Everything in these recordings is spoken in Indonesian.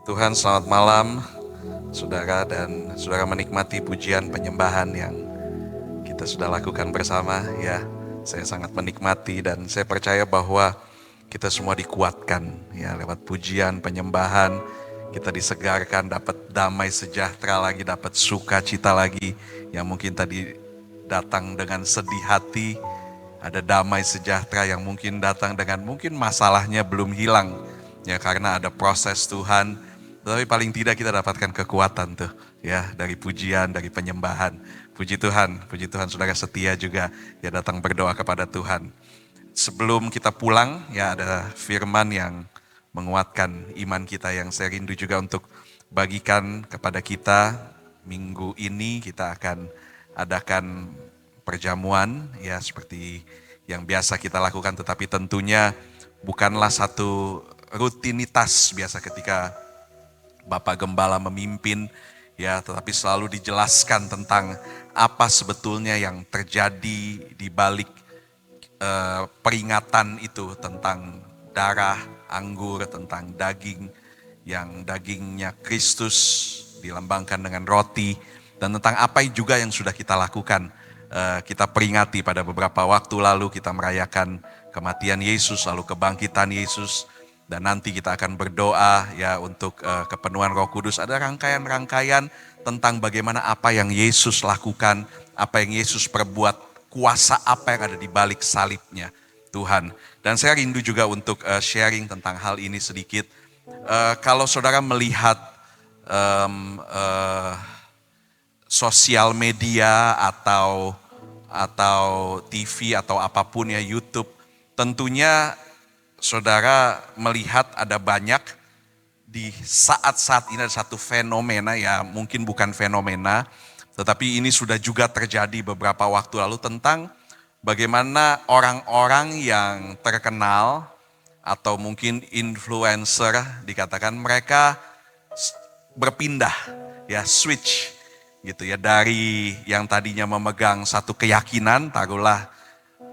Tuhan, selamat malam saudara, dan saudara menikmati pujian penyembahan yang kita sudah lakukan bersama ya. Saya sangat menikmati dan saya percaya bahwa kita semua dikuatkan ya lewat pujian penyembahan. Kita disegarkan, dapat damai sejahtera lagi, dapat sukacita lagi. Yang mungkin tadi datang dengan sedih hati, ada damai sejahtera yang mungkin datang dengan mungkin masalahnya belum hilang ya, karena ada proses Tuhan. Tapi paling tidak kita dapatkan kekuatan tuh ya dari pujian, dari penyembahan. Puji Tuhan saudara setia juga ya datang berdoa kepada Tuhan. Sebelum kita pulang ya ada firman yang menguatkan iman kita yang saya rindu juga untuk bagikan kepada kita. Minggu ini kita akan adakan perjamuan ya seperti yang biasa kita lakukan, tetapi tentunya bukanlah satu rutinitas biasa ketika Bapak Gembala memimpin ya, tetapi selalu dijelaskan tentang apa sebetulnya yang terjadi di balik peringatan itu, tentang darah, anggur, tentang daging yang dagingnya Kristus dilambangkan dengan roti, dan tentang apa juga yang sudah kita lakukan. Kita peringati pada beberapa waktu lalu kita merayakan kematian Yesus, lalu kebangkitan Yesus. Dan nanti kita akan berdoa ya untuk kepenuhan Roh Kudus. Ada rangkaian-rangkaian tentang bagaimana apa yang Yesus lakukan, apa yang Yesus perbuat, kuasa apa yang ada di balik salibnya Tuhan. Dan saya rindu juga untuk sharing tentang hal ini sedikit. Kalau saudara melihat sosial media atau TV atau apapun ya, YouTube, tentunya saudara melihat ada banyak di saat-saat ini ada satu fenomena ya, mungkin bukan fenomena, tetapi ini sudah juga terjadi beberapa waktu lalu tentang bagaimana orang-orang yang terkenal atau mungkin influencer dikatakan mereka berpindah ya, switch gitu ya, dari yang tadinya memegang satu keyakinan, taruhlah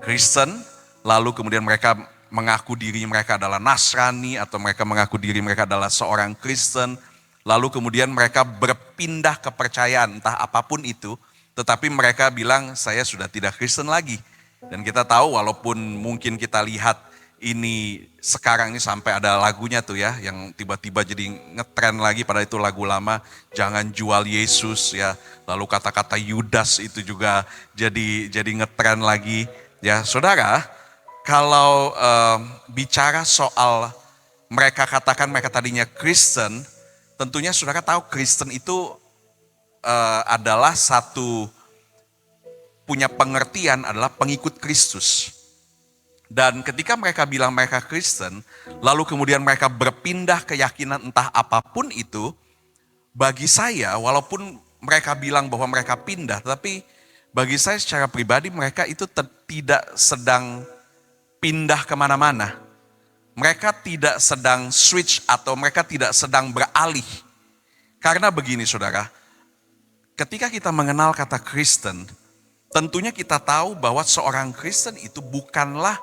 Kristen, lalu kemudian mereka mengaku diri mereka adalah Nasrani atau mereka mengaku diri mereka adalah seorang Kristen, lalu kemudian mereka berpindah kepercayaan entah apapun itu, tetapi mereka bilang saya sudah tidak Kristen lagi. Dan kita tahu walaupun mungkin kita lihat ini sekarang ini sampai ada lagunya tuh ya yang tiba-tiba jadi ngetren lagi, pada itu lagu lama jangan jual Yesus ya, lalu kata-kata Yudas itu juga jadi ngetren lagi ya saudara. Kalau bicara soal mereka katakan mereka tadinya Kristen, tentunya saudara tahu Kristen itu adalah satu punya pengertian adalah pengikut Kristus. Dan ketika mereka bilang mereka Kristen, lalu kemudian mereka berpindah keyakinan entah apapun itu, bagi saya walaupun mereka bilang bahwa mereka pindah, tetapi bagi saya secara pribadi mereka itu tidak sedang pindah kemana-mana. Mereka tidak sedang switch atau mereka tidak sedang beralih. Karena begini saudara, ketika kita mengenal kata Kristen, tentunya kita tahu bahwa seorang Kristen itu bukanlah,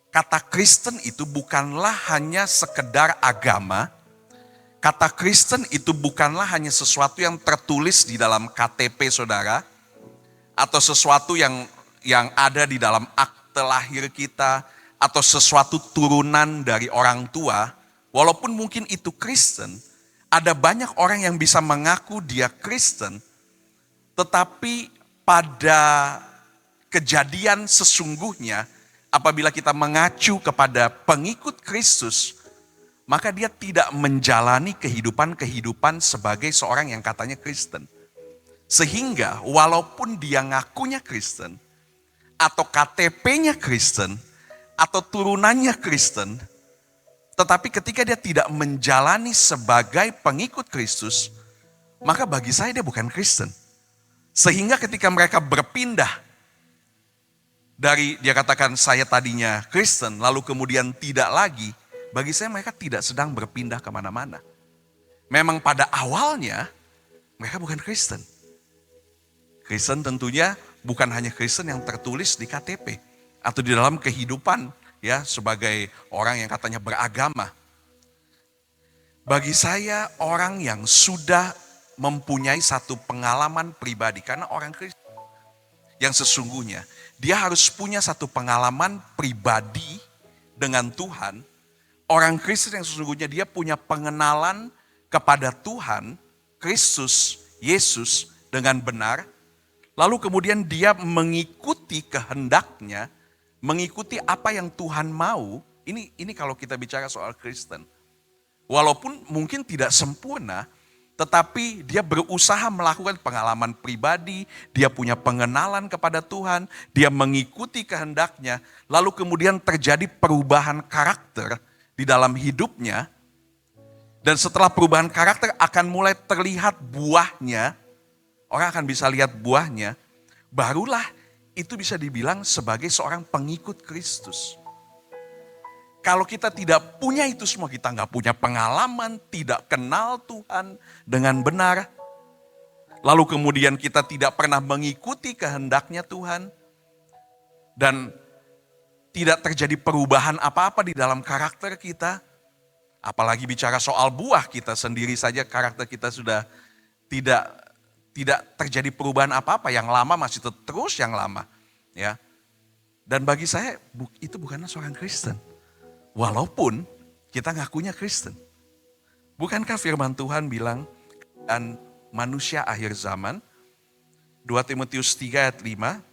kata Kristen itu bukanlah hanya sekedar agama. Kata Kristen itu bukanlah hanya sesuatu yang tertulis di dalam KTP saudara, atau sesuatu yang ada di dalam akte lahir kita, atau sesuatu turunan dari orang tua. Walaupun mungkin itu Kristen, ada banyak orang yang bisa mengaku dia Kristen, tetapi pada kejadian sesungguhnya apabila kita mengacu kepada pengikut Kristus, maka dia tidak menjalani kehidupan sebagai seorang yang katanya Kristen. Sehingga walaupun dia ngakunya Kristen, atau KTP-nya Kristen, atau turunannya Kristen, tetapi ketika dia tidak menjalani sebagai pengikut Kristus, maka bagi saya dia bukan Kristen. Sehingga ketika mereka berpindah dari dia katakan saya tadinya Kristen, lalu kemudian tidak lagi, bagi saya mereka tidak sedang berpindah kemana-mana. Memang pada awalnya mereka bukan Kristen. Kristen tentunya bukan hanya Kristen yang tertulis di KTP atau di dalam kehidupan ya sebagai orang yang katanya beragama. Bagi saya orang yang sudah mempunyai satu pengalaman pribadi, karena orang Kristen yang sesungguhnya, dia harus punya satu pengalaman pribadi dengan Tuhan. Orang Kristen yang sesungguhnya dia punya pengenalan kepada Tuhan, Kristus, Yesus dengan benar. Lalu kemudian dia mengikuti kehendaknya, mengikuti apa yang Tuhan mau. Ini kalau kita bicara soal Kristen. Walaupun mungkin tidak sempurna, tetapi dia berusaha melakukan pengalaman pribadi, dia punya pengenalan kepada Tuhan, dia mengikuti kehendaknya, lalu kemudian terjadi perubahan karakter di dalam hidupnya, dan setelah perubahan karakter akan mulai terlihat buahnya, orang akan bisa lihat buahnya, barulah itu bisa dibilang sebagai seorang pengikut Kristus. Kalau kita tidak punya itu semua, kita nggak punya pengalaman, tidak kenal Tuhan dengan benar. Lalu kemudian kita tidak pernah mengikuti kehendaknya Tuhan. Dan tidak terjadi perubahan apa-apa di dalam karakter kita. Apalagi bicara soal buah, kita sendiri saja karakter kita sudah tidak terjadi perubahan apa-apa. Yang lama masih terus yang lama. Ya. Dan bagi saya itu bukanlah seorang Kristen. Walaupun kita ngakunya Kristen. Bukankah firman Tuhan bilang, dan manusia akhir zaman, 2 Timotius 3 ayat 5,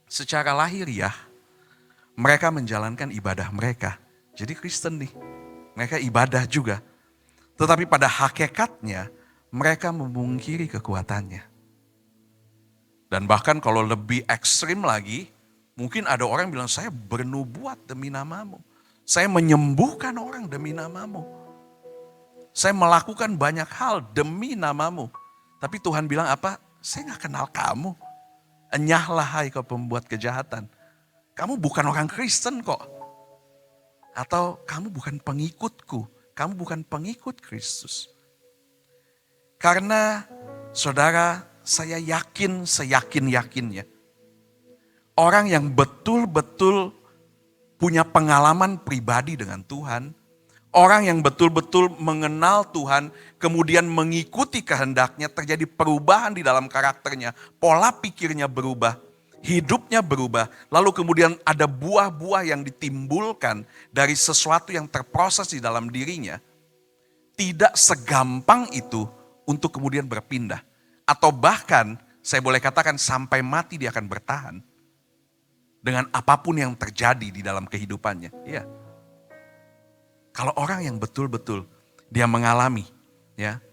secara lahiriah mereka menjalankan ibadah mereka. Jadi Kristen nih, mereka ibadah juga. Tetapi pada hakikatnya mereka memungkiri kekuatannya. Dan bahkan kalau lebih ekstrim lagi, mungkin ada orang bilang, saya bernubuat demi namamu. Saya menyembuhkan orang demi namamu. Saya melakukan banyak hal demi namamu. Tapi Tuhan bilang apa? Saya gak kenal kamu. Enyahlah hai kau pembuat kejahatan. Kamu bukan orang Kristen kok. Atau kamu bukan pengikutku. Kamu bukan pengikut Kristus. Karena saudara, saya yakin seyakin-yakinnya. Orang yang betul-betul punya pengalaman pribadi dengan Tuhan, orang yang betul-betul mengenal Tuhan, kemudian mengikuti kehendaknya, terjadi perubahan di dalam karakternya, pola pikirnya berubah, hidupnya berubah, lalu kemudian ada buah-buah yang ditimbulkan dari sesuatu yang terproses di dalam dirinya, tidak segampang itu untuk kemudian berpindah. Atau bahkan saya boleh katakan sampai mati dia akan bertahan. Dengan apapun yang terjadi di dalam kehidupannya. Iya. Kalau orang yang betul-betul dia mengalami, ya,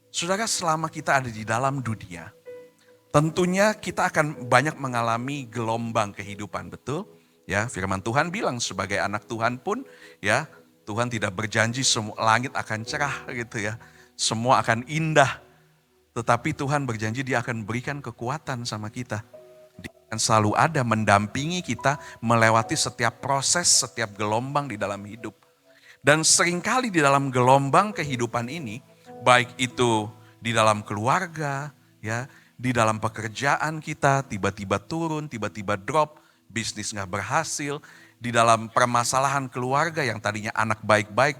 saudara, selama kita ada di dalam dunia, tentunya kita akan banyak mengalami gelombang kehidupan, betul? Ya, firman Tuhan bilang sebagai anak Tuhan pun, ya, Tuhan tidak berjanji semua langit akan cerah gitu ya, semua akan indah, tetapi Tuhan berjanji dia akan berikan kekuatan sama kita. Dia selalu ada mendampingi kita melewati setiap proses, setiap gelombang di dalam hidup. Dan seringkali di dalam gelombang kehidupan ini, baik itu di dalam keluarga, ya, di dalam pekerjaan kita, tiba-tiba turun, tiba-tiba drop, bisnis gak berhasil, di dalam permasalahan keluarga yang tadinya anak baik-baik,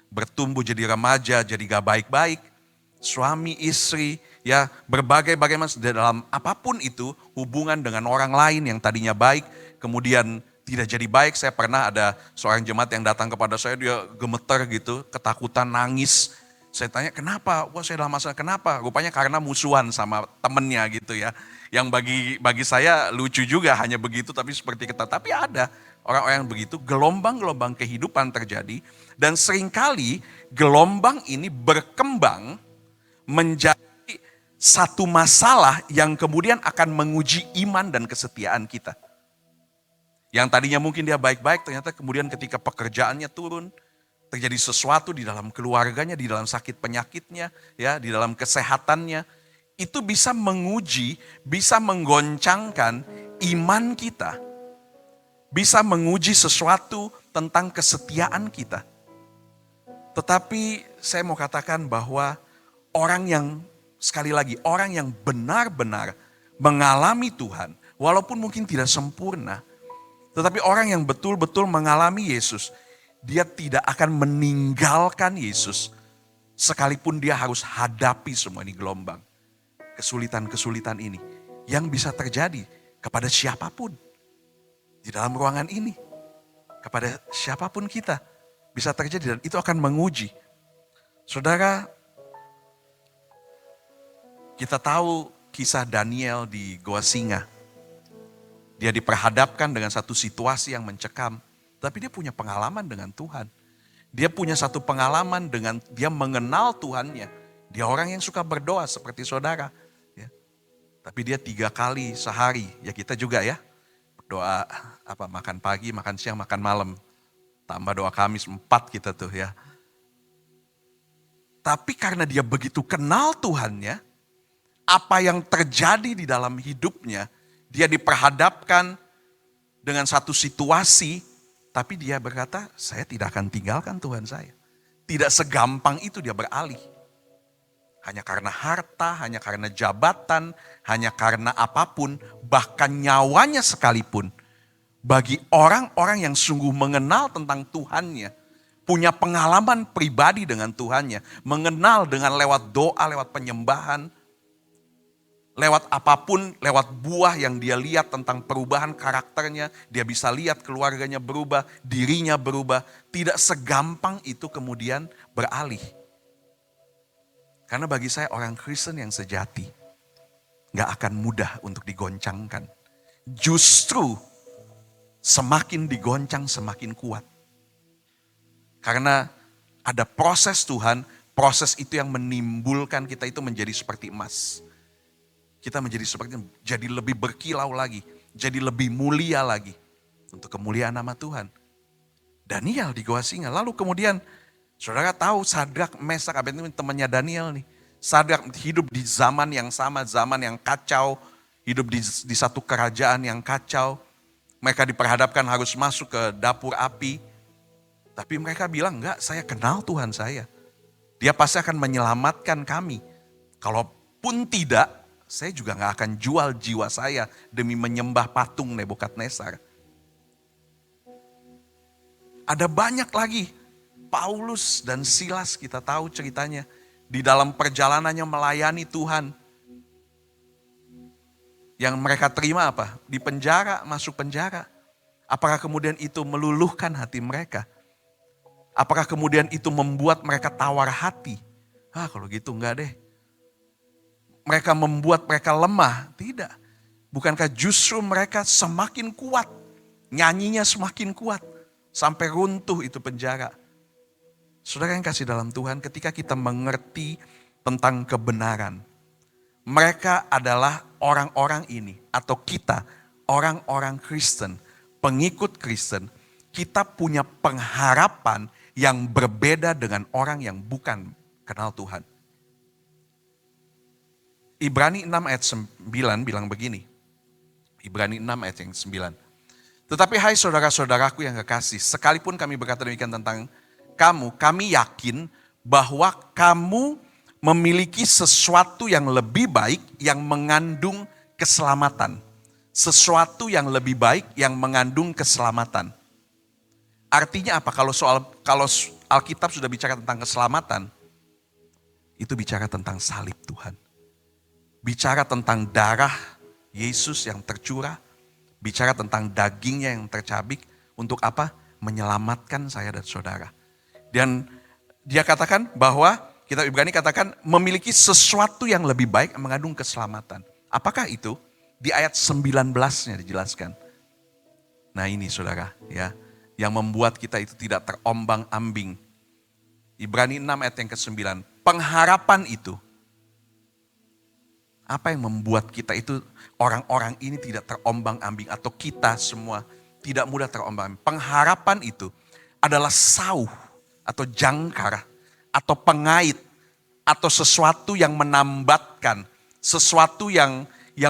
bertumbuh jadi remaja, jadi gak baik-baik, suami, istri, ya berbagai dalam apapun itu hubungan dengan orang lain yang tadinya baik kemudian tidak jadi baik. Saya pernah ada seorang jemaat yang datang kepada saya, dia gemeter gitu, ketakutan, nangis. Saya tanya kenapa? Wah, saya dalam masalah. Kenapa? Rupanya karena musuhan sama temennya gitu ya. Yang bagi saya lucu juga, hanya begitu tapi seperti kita. Tapi ada orang-orang yang begitu, gelombang-gelombang kehidupan terjadi dan seringkali gelombang ini berkembang menjadi satu masalah yang kemudian akan menguji iman dan kesetiaan kita. Yang tadinya mungkin dia baik-baik, ternyata kemudian ketika pekerjaannya turun, terjadi sesuatu di dalam keluarganya, di dalam sakit penyakitnya, ya, di dalam kesehatannya, itu bisa menguji, bisa menggoncangkan iman kita. Bisa menguji sesuatu tentang kesetiaan kita. Tetapi saya mau katakan bahwa orang yang, sekali lagi, orang yang benar-benar mengalami Tuhan, walaupun mungkin tidak sempurna, tetapi orang yang betul-betul mengalami Yesus, dia tidak akan meninggalkan Yesus sekalipun dia harus hadapi semua ini gelombang. Kesulitan-kesulitan ini yang bisa terjadi kepada siapapun di dalam ruangan ini. Kepada siapapun kita bisa terjadi dan itu akan menguji. Saudara, kita tahu kisah Daniel di Goa Singa. Dia diperhadapkan dengan satu situasi yang mencekam, tapi dia punya pengalaman dengan Tuhan. Dia punya satu pengalaman dengan dia mengenal Tuhannya. Dia orang yang suka berdoa seperti saudara. Ya. Tapi dia 3 kali sehari, ya kita juga ya. Doa makan pagi, makan siang, makan malam. Tambah doa Kamis 4 kita tuh ya. Tapi karena dia begitu kenal Tuhannya, apa yang terjadi di dalam hidupnya, dia diperhadapkan dengan satu situasi, tapi dia berkata, saya tidak akan tinggalkan Tuhan saya. Tidak segampang itu dia beralih. Hanya karena harta, hanya karena jabatan, hanya karena apapun, bahkan nyawanya sekalipun. Bagi orang-orang yang sungguh mengenal tentang Tuhannya, punya pengalaman pribadi dengan Tuhannya, mengenal dengan lewat doa, lewat penyembahan, lewat apapun, lewat buah yang dia lihat tentang perubahan karakternya, dia bisa lihat keluarganya berubah, dirinya berubah, tidak segampang itu kemudian beralih. Karena bagi saya orang Kristen yang sejati gak akan mudah untuk digoncangkan. Justru semakin digoncang semakin kuat. Karena ada proses Tuhan, proses itu yang menimbulkan kita itu menjadi seperti emas. Kita menjadi seperti jadi lebih berkilau lagi, jadi lebih mulia lagi untuk kemuliaan nama Tuhan. Daniel di Goa Singa, lalu kemudian saudara tahu Sadrak, Mesak, Abednego temannya Daniel nih. Sadrak hidup di zaman yang sama, zaman yang kacau, hidup di satu kerajaan yang kacau. Mereka diperhadapkan harus masuk ke dapur api. Tapi mereka bilang, enggak, saya kenal Tuhan saya. Dia pasti akan menyelamatkan kami. Kalaupun tidak, saya juga enggak akan jual jiwa saya demi menyembah patung Nebukadnezar. Ada banyak lagi. Paulus dan Silas kita tahu ceritanya. Di dalam perjalanannya melayani Tuhan. Yang mereka terima apa? Di penjara, masuk penjara. Apakah kemudian itu meluluhkan hati mereka? Apakah kemudian itu membuat mereka tawar hati? Kalau gitu enggak deh. Mereka membuat mereka lemah? Tidak. Bukankah justru mereka semakin kuat? Nyanyinya semakin kuat. Sampai runtuh itu penjara. Saudara yang kasih dalam Tuhan, ketika kita mengerti tentang kebenaran. Mereka adalah orang-orang ini atau kita, orang-orang Kristen, pengikut Kristen. Kita punya pengharapan yang berbeda dengan orang yang bukan kenal Tuhan. Ibrani 6 ayat 9 bilang begini. Ibrani 6 ayat yang 9. Tetapi hai saudara-saudaraku yang kekasih, sekalipun kami berkata demikian tentang kamu, kami yakin bahwa kamu memiliki sesuatu yang lebih baik yang mengandung keselamatan. Sesuatu yang lebih baik yang mengandung keselamatan. Artinya apa? Kalau Alkitab sudah bicara tentang keselamatan, itu bicara tentang salib Tuhan. Bicara tentang darah Yesus yang tercurah. Bicara tentang dagingnya yang tercabik. Untuk apa? Menyelamatkan saya dan saudara. Dan dia katakan bahwa, kitab Ibrani katakan memiliki sesuatu yang lebih baik yang mengandung keselamatan. Apakah itu? Di ayat 19-nya dijelaskan. Nah ini saudara ya, yang membuat kita itu tidak terombang-ambing. Ibrani 6 ayat yang ke-9. Pengharapan itu. Apa yang membuat kita itu, orang-orang ini tidak terombang-ambing atau kita semua tidak mudah terombang-ambing. Pengharapan itu adalah sauh atau jangkar atau pengait atau sesuatu yang menambatkan, sesuatu yang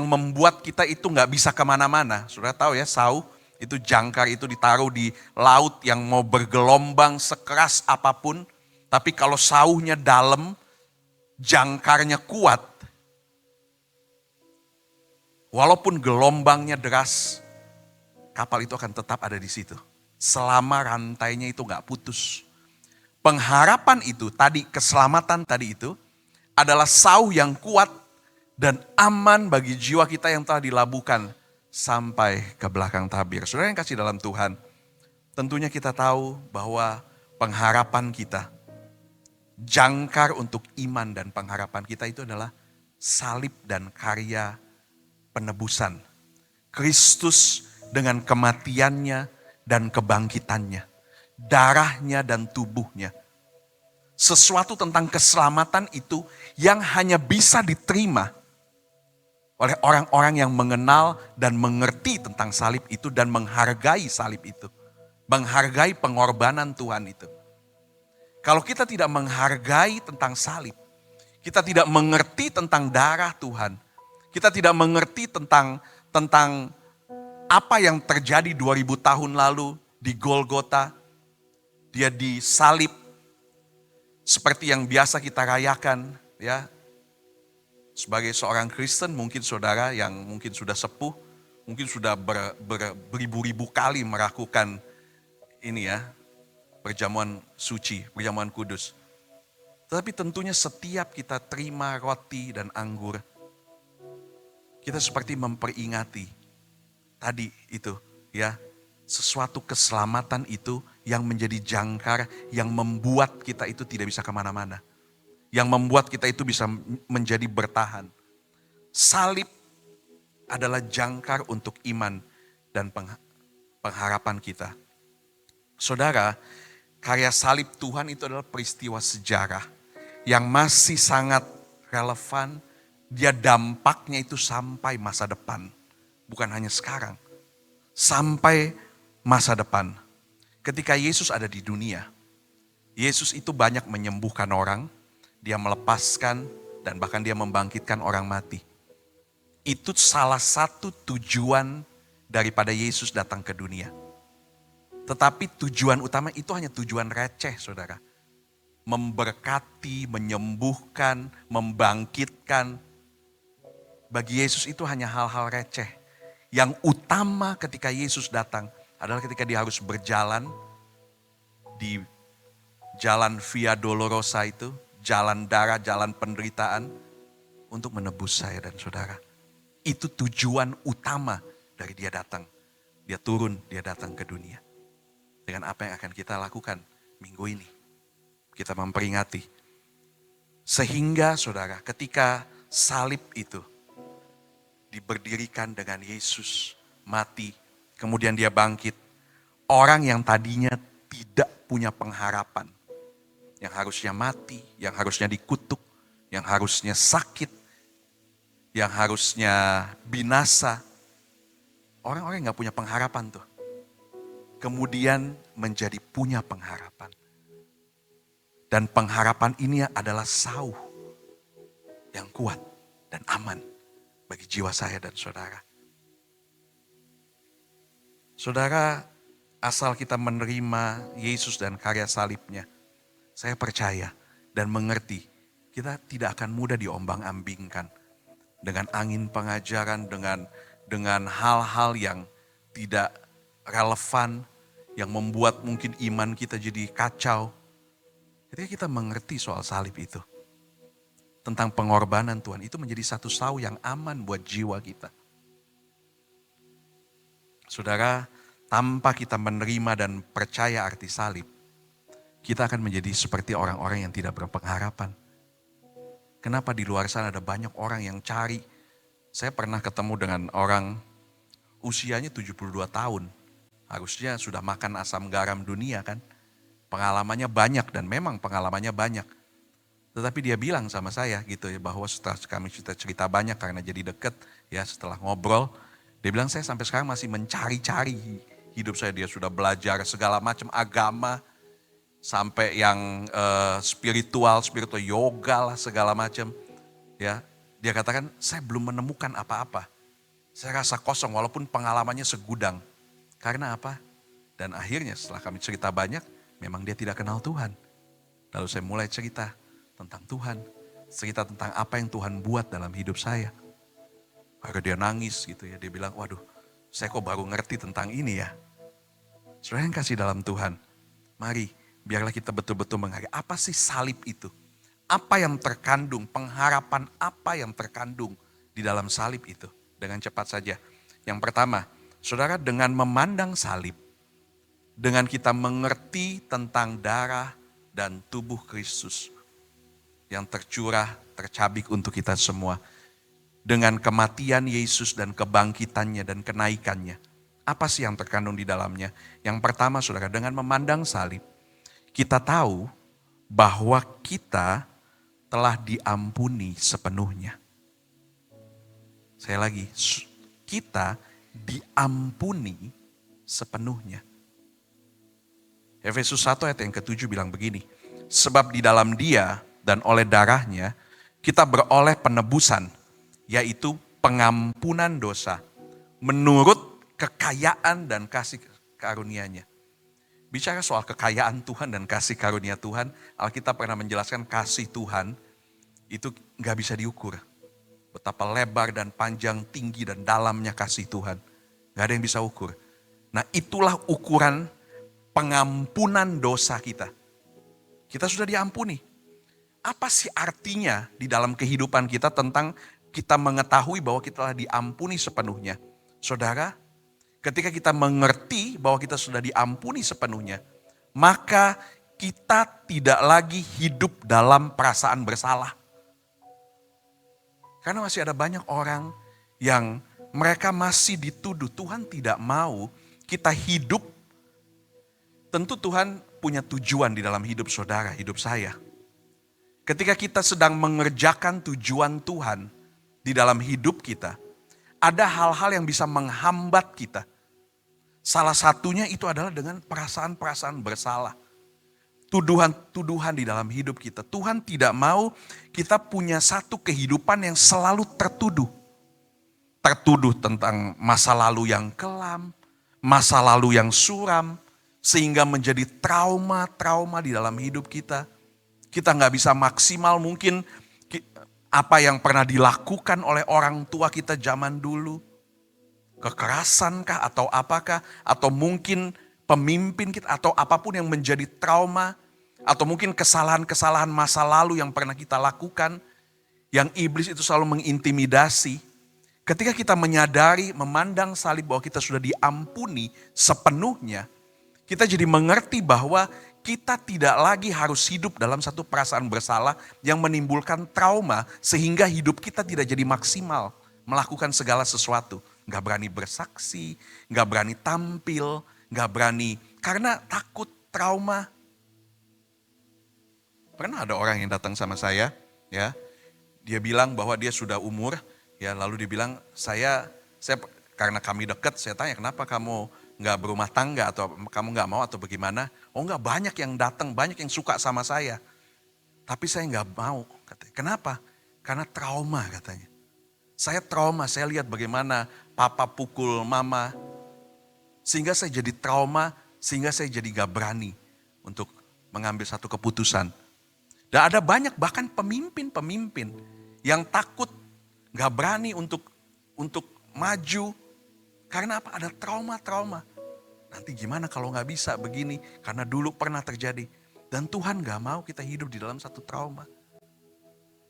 membuat kita itu nggak bisa kemana-mana. Sudah tahu ya, sauh itu jangkar itu ditaruh di laut yang mau bergelombang sekeras apapun, tapi kalau sauhnya dalam, jangkarnya kuat, walaupun gelombangnya deras, kapal itu akan tetap ada di situ. selama rantainya itu gak putus. Pengharapan itu tadi, keselamatan tadi itu adalah sauh yang kuat dan aman bagi jiwa kita yang telah dilabuhkan sampai ke belakang tabir. Saudara yang kasih dalam Tuhan, tentunya kita tahu bahwa pengharapan kita, jangkar untuk iman dan pengharapan kita itu adalah salib dan karya penebusan. Kristus dengan kematiannya dan kebangkitannya, darahnya dan tubuhnya. Sesuatu tentang keselamatan itu yang hanya bisa diterima oleh orang-orang yang mengenal dan mengerti tentang salib itu dan menghargai salib itu. Menghargai pengorbanan Tuhan itu. Kalau kita tidak menghargai tentang salib, kita tidak mengerti tentang darah Tuhan, kita tidak mengerti tentang apa yang terjadi 2000 tahun lalu di Golgota. Dia disalib seperti yang biasa kita rayakan, ya. Sebagai seorang Kristen, mungkin saudara yang mungkin sudah sepuh, mungkin sudah beribu-ribu kali melakukan ini ya, perjamuan suci, perjamuan kudus. Tetapi tentunya setiap kita terima roti dan anggur, kita seperti memperingati tadi itu ya, sesuatu keselamatan itu yang menjadi jangkar, yang membuat kita itu tidak bisa kemana-mana. Yang membuat kita itu bisa menjadi bertahan. Salib adalah jangkar untuk iman dan pengharapan kita. Saudara, karya salib Tuhan itu adalah peristiwa sejarah yang masih sangat relevan. Dia dampaknya itu sampai masa depan. Bukan hanya sekarang. Sampai masa depan. Ketika Yesus ada di dunia, Yesus itu banyak menyembuhkan orang, dia melepaskan dan bahkan dia membangkitkan orang mati. Itu salah satu tujuan daripada Yesus datang ke dunia. Tetapi tujuan utama itu hanya tujuan receh, saudara. Memberkati, menyembuhkan, membangkitkan. Bagi Yesus itu hanya hal-hal receh. Yang utama ketika Yesus datang adalah ketika dia harus berjalan di jalan Via Dolorosa itu, jalan darah, jalan penderitaan untuk menebus saya dan saudara. Itu tujuan utama dari dia datang. Dia turun, dia datang ke dunia. Dengan apa yang akan kita lakukan minggu ini. Kita memperingati. Sehingga saudara, ketika salib itu diberdirikan dengan Yesus mati, kemudian dia bangkit. Orang yang tadinya tidak punya pengharapan, yang harusnya mati, yang harusnya dikutuk, yang harusnya sakit, yang harusnya binasa. Orang-orang yang gak punya pengharapan tuh. Kemudian menjadi punya pengharapan. Dan pengharapan ini adalah sauh yang kuat dan aman bagi jiwa saya dan saudara. Saudara, asal kita menerima Yesus dan karya salibnya, saya percaya dan mengerti kita tidak akan mudah diombang-ambingkan dengan angin pengajaran, dengan hal-hal yang tidak relevan, yang membuat mungkin iman kita jadi kacau. Ketika kita mengerti soal salib itu, tentang pengorbanan Tuhan, itu menjadi satu sauh yang aman buat jiwa kita. Saudara, tanpa kita menerima dan percaya arti salib, kita akan menjadi seperti orang-orang yang tidak berpengharapan. Kenapa di luar sana ada banyak orang yang cari? Saya pernah ketemu dengan orang usianya 72 tahun. Harusnya sudah makan asam garam dunia kan. Pengalamannya banyak dan memang pengalamannya banyak. Tetapi dia bilang sama saya gitu ya, bahwa setelah kami cerita banyak karena jadi deket ya, setelah ngobrol. Dia bilang saya sampai sekarang masih mencari-cari hidup saya. Dia sudah belajar segala macam agama. Sampai yang spiritual yoga lah segala macam. Ya, dia katakan saya belum menemukan apa-apa. Saya rasa kosong walaupun pengalamannya segudang. Karena apa? Dan akhirnya setelah kami cerita banyak, memang dia tidak kenal Tuhan. Lalu saya mulai cerita tentang Tuhan. Cerita tentang apa yang Tuhan buat dalam hidup saya. Akhirnya dia nangis gitu ya. Dia bilang, waduh saya kok baru ngerti tentang ini ya. Saudara yang kasih dalam Tuhan, mari biarlah kita betul-betul menghargai apa sih salib itu. Apa yang terkandung, pengharapan apa yang terkandung di dalam salib itu. Dengan cepat saja. Yang pertama, saudara dengan memandang salib, dengan kita mengerti tentang darah dan tubuh Kristus yang tercurah, tercabik untuk kita semua. Dengan kematian Yesus dan kebangkitannya dan kenaikannya. Apa sih yang terkandung di dalamnya? Yang pertama saudara, dengan memandang salib, kita tahu bahwa kita telah diampuni sepenuhnya. Saya lagi, kita diampuni sepenuhnya. Efesus 1 ayat yang ke-7 bilang begini, sebab di dalam Dia dan oleh darahnya kita beroleh penebusan, yaitu pengampunan dosa menurut kekayaan dan kasih karunia-Nya. Bicara soal kekayaan Tuhan dan kasih karunia Tuhan, Alkitab pernah menjelaskan kasih Tuhan itu gak bisa diukur. Betapa lebar dan panjang, tinggi dan dalamnya kasih Tuhan. Gak ada yang bisa ukur. Nah itulah ukuran pengampunan dosa kita. Kita sudah diampuni. Apa sih artinya di dalam kehidupan kita tentang kita mengetahui bahwa kita telah diampuni sepenuhnya? Saudara, ketika kita mengerti bahwa kita sudah diampuni sepenuhnya, maka kita tidak lagi hidup dalam perasaan bersalah. Karena masih ada banyak orang yang mereka masih dituduh. Tuhan tidak mau kita hidup. Tentu Tuhan punya tujuan di dalam hidup saudara, hidup saya. Ketika kita sedang mengerjakan tujuan Tuhan di dalam hidup kita, ada hal-hal yang bisa menghambat kita. Salah satunya itu adalah dengan perasaan-perasaan bersalah. Tuduhan-tuduhan di dalam hidup kita. Tuhan tidak mau kita punya satu kehidupan yang selalu tertuduh. Tertuduh tentang masa lalu yang kelam, masa lalu yang suram, sehingga menjadi trauma-trauma di dalam hidup kita. Kita gak bisa maksimal mungkin apa yang pernah dilakukan oleh orang tua kita zaman dulu. Kekerasankah atau apakah, atau mungkin pemimpin kita, atau apapun yang menjadi trauma, atau mungkin kesalahan-kesalahan masa lalu yang pernah kita lakukan, yang iblis itu selalu mengintimidasi. Ketika kita menyadari, memandang salib bahwa kita sudah diampuni sepenuhnya, kita jadi mengerti bahwa kita tidak lagi harus hidup dalam satu perasaan bersalah yang menimbulkan trauma sehingga hidup kita tidak jadi maksimal melakukan segala sesuatu. Gak berani bersaksi, gak berani tampil, gak berani karena takut trauma. Pernah ada orang yang datang sama saya, ya, dia bilang bahwa dia sudah umur, ya, lalu dia bilang saya karena kami dekat, saya tanya kenapa kamu nggak berumah tangga atau kamu nggak mau atau bagaimana? Oh nggak, banyak yang datang, banyak yang suka sama saya. Tapi saya nggak mau, katanya. Kenapa? Karena trauma katanya. Saya trauma, saya lihat bagaimana papa pukul mama. Sehingga saya jadi trauma, sehingga saya jadi nggak berani untuk mengambil satu keputusan. Dan ada banyak bahkan pemimpin-pemimpin yang takut, nggak berani untuk maju. Karena apa? Ada trauma-trauma. Nanti gimana kalau gak bisa begini? Karena dulu pernah terjadi. Dan Tuhan gak mau kita hidup di dalam satu trauma.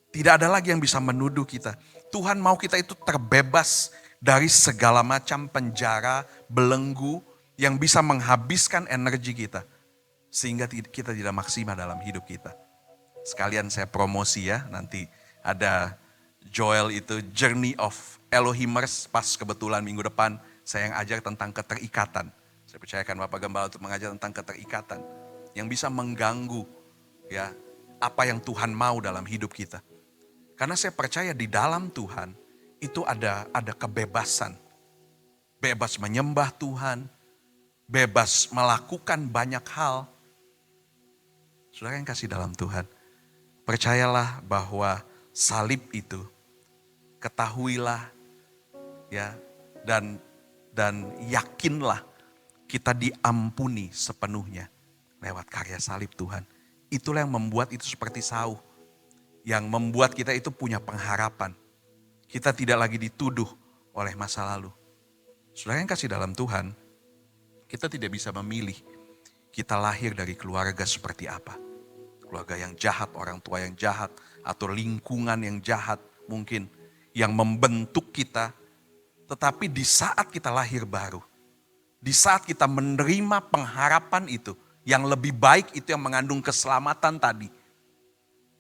Tidak ada lagi yang bisa menuduh kita. Tuhan mau kita itu terbebas dari segala macam penjara, belenggu yang bisa menghabiskan energi kita. Sehingga kita tidak maksimal dalam hidup kita. Sekalian saya promosi ya, nanti ada Joel itu Journey of Elohimers, pas kebetulan minggu depan saya yang ajar tentang keterikatan. Saya percayakan Bapak Gembala untuk mengajar tentang keterikatan yang bisa mengganggu ya apa yang Tuhan mau dalam hidup kita. Karena saya percaya di dalam Tuhan itu ada kebebasan. Bebas menyembah Tuhan, bebas melakukan banyak hal. Saudara yang kasih dalam Tuhan, percayalah bahwa salib itu, ketahuilah ya, dan yakinlah kita diampuni sepenuhnya lewat karya salib Tuhan. Itulah yang membuat itu seperti sauh, yang membuat kita itu punya pengharapan. Kita tidak lagi dituduh oleh masa lalu. Saudara yang kasih dalam Tuhan, Kita tidak bisa memilih kita lahir dari keluarga seperti apa. Keluarga yang jahat, orang tua yang jahat, atau lingkungan yang jahat mungkin. Yang membentuk kita. Tetapi di saat kita lahir baru, di saat kita menerima pengharapan itu, yang lebih baik itu yang mengandung keselamatan tadi.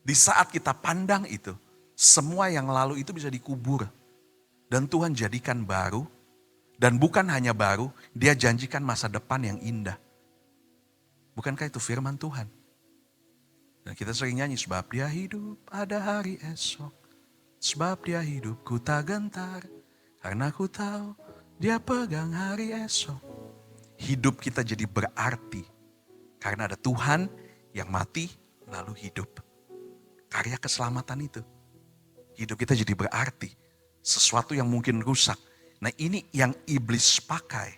Di saat kita pandang itu, semua yang lalu itu bisa dikubur. Dan Tuhan jadikan baru, dan bukan hanya baru, dia janjikan masa depan yang indah. Bukankah itu firman Tuhan? Dan kita sering nyanyi, sebab dia hidup ada hari esok. Sebab dia hidup ku tak gentar, karena ku tahu dia pegang hari esok. Hidup kita jadi berarti, karena ada Tuhan yang mati lalu hidup. Karya keselamatan itu. Hidup kita jadi berarti. Sesuatu yang mungkin rusak. Nah ini yang iblis pakai.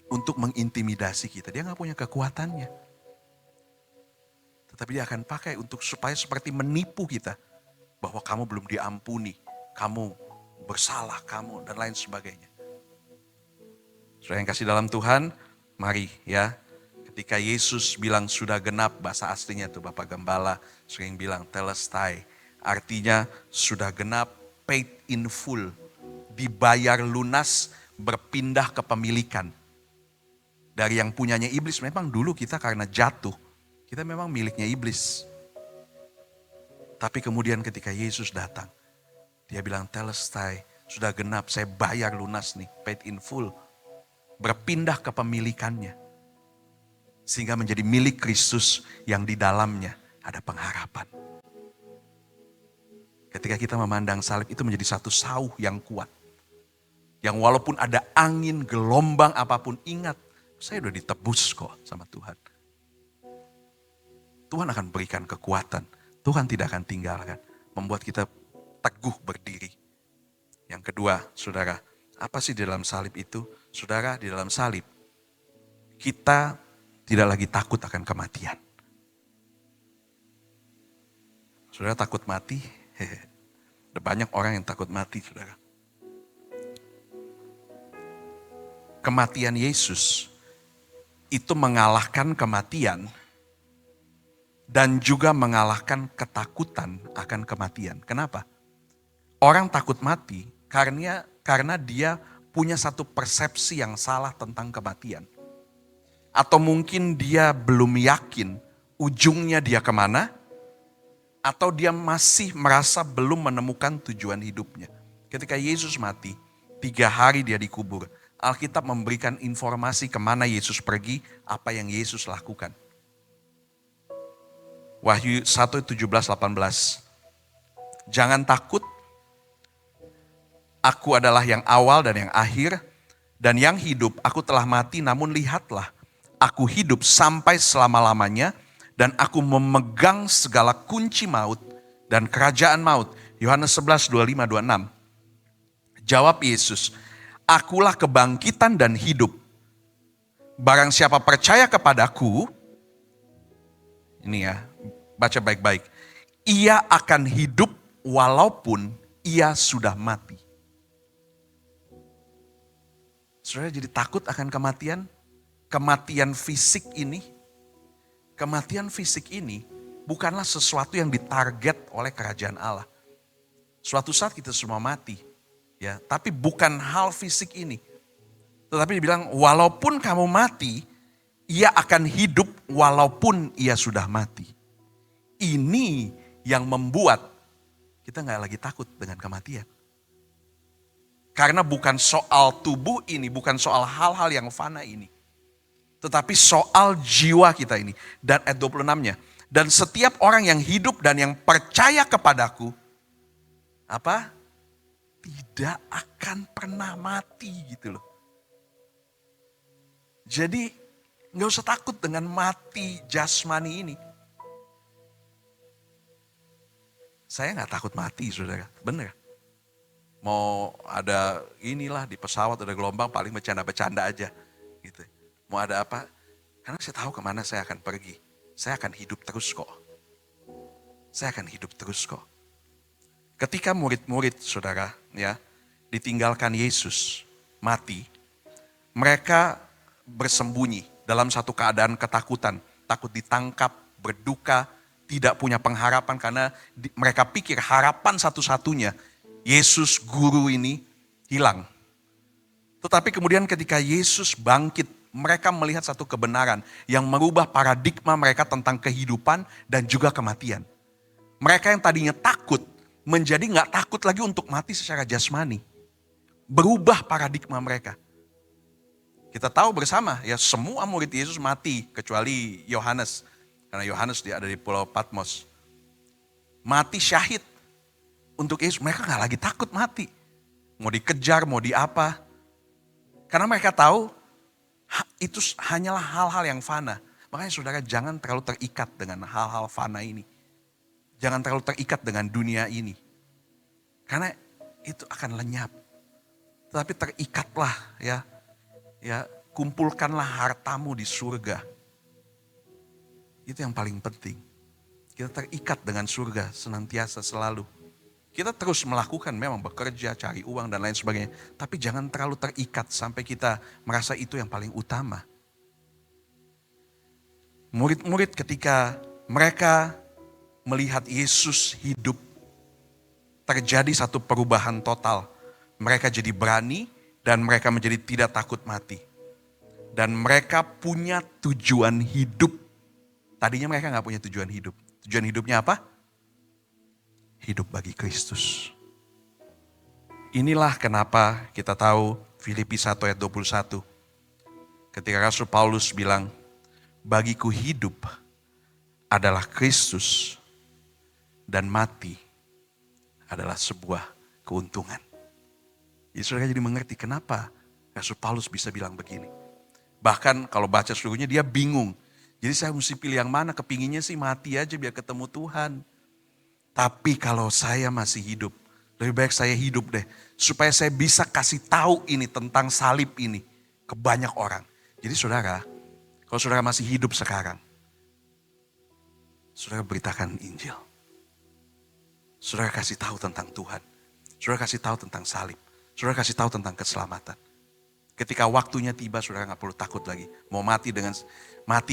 Untuk mengintimidasi kita. Dia gak punya kekuatannya. Tetapi dia akan pakai untuk supaya seperti menipu kita. Bahwa kamu belum diampuni. Kamu bersalah, kamu dan lain sebagainya. Saudara yang kasih dalam Tuhan, mari ya. Ketika Yesus bilang sudah genap, bahasa aslinya tuh Bapak Gembala sering bilang telestai. Artinya sudah genap, paid in full. Dibayar lunas, berpindah kepemilikan. Dari yang punyanya iblis, memang dulu kita karena jatuh, kita memang miliknya iblis. Tapi kemudian ketika Yesus datang, dia bilang telestai, sudah genap, saya bayar lunas nih, paid in full. Berpindah kepemilikannya. Sehingga menjadi milik Kristus yang di dalamnya ada pengharapan. Ketika kita memandang salib itu menjadi satu sauh yang kuat. Yang walaupun ada angin, gelombang apapun, ingat saya udah ditebus kok sama Tuhan. Tuhan akan berikan kekuatan. Tuhan tidak akan tinggalkan. Membuat kita teguh berdiri. Yang kedua, saudara, apa sih di dalam salib itu? Saudara, di dalam salib, kita tidak lagi takut akan kematian. Saudara takut mati? Ada banyak orang yang takut mati, saudara. Kematian Yesus itu mengalahkan kematian dan juga mengalahkan ketakutan akan kematian. Kenapa? Orang takut mati karena dia punya satu persepsi yang salah tentang kematian. Atau mungkin dia belum yakin ujungnya dia kemana. Atau dia masih merasa belum menemukan tujuan hidupnya. Ketika Yesus mati, 3 hari dia dikubur. Alkitab memberikan informasi kemana Yesus pergi, apa yang Yesus lakukan. Wahyu 1:17-18. Jangan takut, aku adalah yang awal dan yang akhir, dan yang hidup. Aku telah mati, namun lihatlah, aku hidup sampai selama-lamanya, dan aku memegang segala kunci maut dan kerajaan maut. Yohanes 11:25-26. Jawab Yesus, akulah kebangkitan dan hidup. Barang siapa percaya kepadaku, ini ya, baca baik-baik. Ia akan hidup walaupun ia sudah mati. Saudara jadi takut akan kematian? Kematian fisik ini? Kematian fisik ini bukanlah sesuatu yang ditarget oleh kerajaan Allah. Suatu saat kita semua mati. Ya, tapi bukan hal fisik ini. Tetapi dibilang walaupun kamu mati, ia akan hidup walaupun ia sudah mati. Ini yang membuat kita gak lagi takut dengan kematian. Karena bukan soal tubuh ini, bukan soal hal-hal yang fana ini. Tetapi soal jiwa kita ini. Dan ayat 26-nya. Dan setiap orang yang hidup dan yang percaya kepadaku. Apa? Tidak akan pernah mati gitu loh. Jadi gak usah takut dengan mati jasmani ini. Saya gak takut mati saudara, bener. Mau ada inilah di pesawat ada gelombang paling bercanda-bercanda aja gitu. Mau ada apa? Karena saya tahu kemana saya akan pergi. Saya akan hidup terus kok. Saya akan hidup terus kok. Ketika murid-murid saudara ya ditinggalkan Yesus mati. Mereka bersembunyi dalam satu keadaan ketakutan, takut ditangkap, berduka, tidak punya pengharapan karena mereka pikir harapan satu-satunya Yesus guru ini hilang. Tetapi kemudian ketika Yesus bangkit, mereka melihat satu kebenaran yang merubah paradigma mereka tentang kehidupan dan juga kematian. Mereka yang tadinya takut, menjadi gak takut lagi untuk mati secara jasmani. Berubah paradigma mereka. Kita tahu bersama ya semua murid Yesus mati kecuali Yohanes. Karena Yohanes dia ada di Pulau Patmos. Mati syahid untuk Yesus. Mereka gak lagi takut mati. Mau dikejar, mau di apa. Karena mereka tahu itu hanyalah hal-hal yang fana. Makanya saudara jangan terlalu terikat dengan hal-hal fana ini. Jangan terlalu terikat dengan dunia ini. Karena itu akan lenyap. Tetapi terikatlah ya kumpulkanlah hartamu di surga. Itu yang paling penting. Kita terikat dengan surga senantiasa selalu. Kita terus melakukan memang bekerja, cari uang dan lain sebagainya. Tapi jangan terlalu terikat sampai kita merasa itu yang paling utama. Murid-murid ketika mereka melihat Yesus hidup, terjadi satu perubahan total. Mereka jadi berani dan mereka menjadi tidak takut mati. Dan mereka punya tujuan hidup. Tadinya mereka gak punya tujuan hidup. Tujuan hidupnya apa? Hidup bagi Kristus. Inilah kenapa kita tahu Filipi 1 ayat 21. Ketika Rasul Paulus bilang, bagiku hidup adalah Kristus dan mati adalah sebuah keuntungan. Jadi saudara jadi mengerti kenapa Rasul Paulus bisa bilang begini. Bahkan kalau baca seluruhnya dia bingung. Jadi saya mesti pilih yang mana, kepinginnya sih mati aja biar ketemu Tuhan. Tapi kalau saya masih hidup, lebih baik saya hidup deh. Supaya saya bisa kasih tahu ini tentang salib ini ke banyak orang. Jadi saudara, kalau saudara masih hidup sekarang, saudara beritakan Injil. Saudara kasih tahu tentang Tuhan. Saudara kasih tahu tentang salib. Saudara kasih tahu tentang keselamatan. Ketika waktunya tiba, saudara gak perlu takut lagi. Mau mati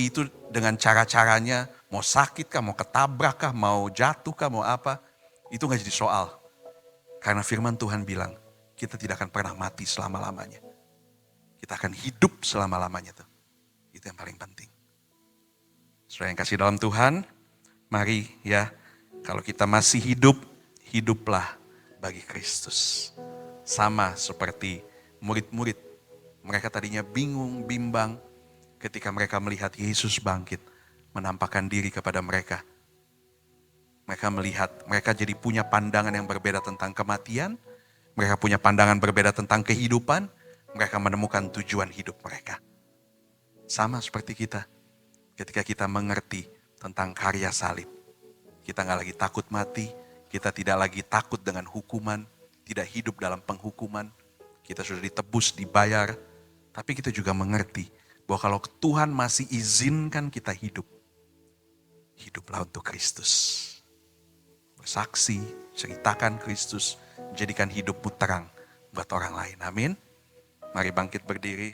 itu dengan cara-caranya, mau sakit kah, mau ketabrak kah, mau jatuh kah, mau apa. Itu gak jadi soal. Karena firman Tuhan bilang, kita tidak akan pernah mati selama-lamanya. Kita akan hidup selama-lamanya tuh. Itu yang paling penting. Saudara yang kasih dalam Tuhan, mari ya, kalau kita masih hidup, hiduplah bagi Kristus. Sama seperti murid-murid. Mereka tadinya bingung, bimbang ketika mereka melihat Yesus bangkit, menampakkan diri kepada mereka. Mereka jadi punya pandangan yang berbeda tentang kematian, mereka punya pandangan berbeda tentang kehidupan, mereka menemukan tujuan hidup mereka. Sama seperti kita, ketika kita mengerti tentang karya salib. Kita gak lagi takut mati, kita tidak lagi takut dengan hukuman, tidak hidup dalam penghukuman, kita sudah ditebus, dibayar. Tapi kita juga mengerti bahwa kalau Tuhan masih izinkan kita hidup, hiduplah untuk Kristus. Bersaksi, ceritakan Kristus, jadikan hidupmu terang buat orang lain. Amin. Mari bangkit berdiri.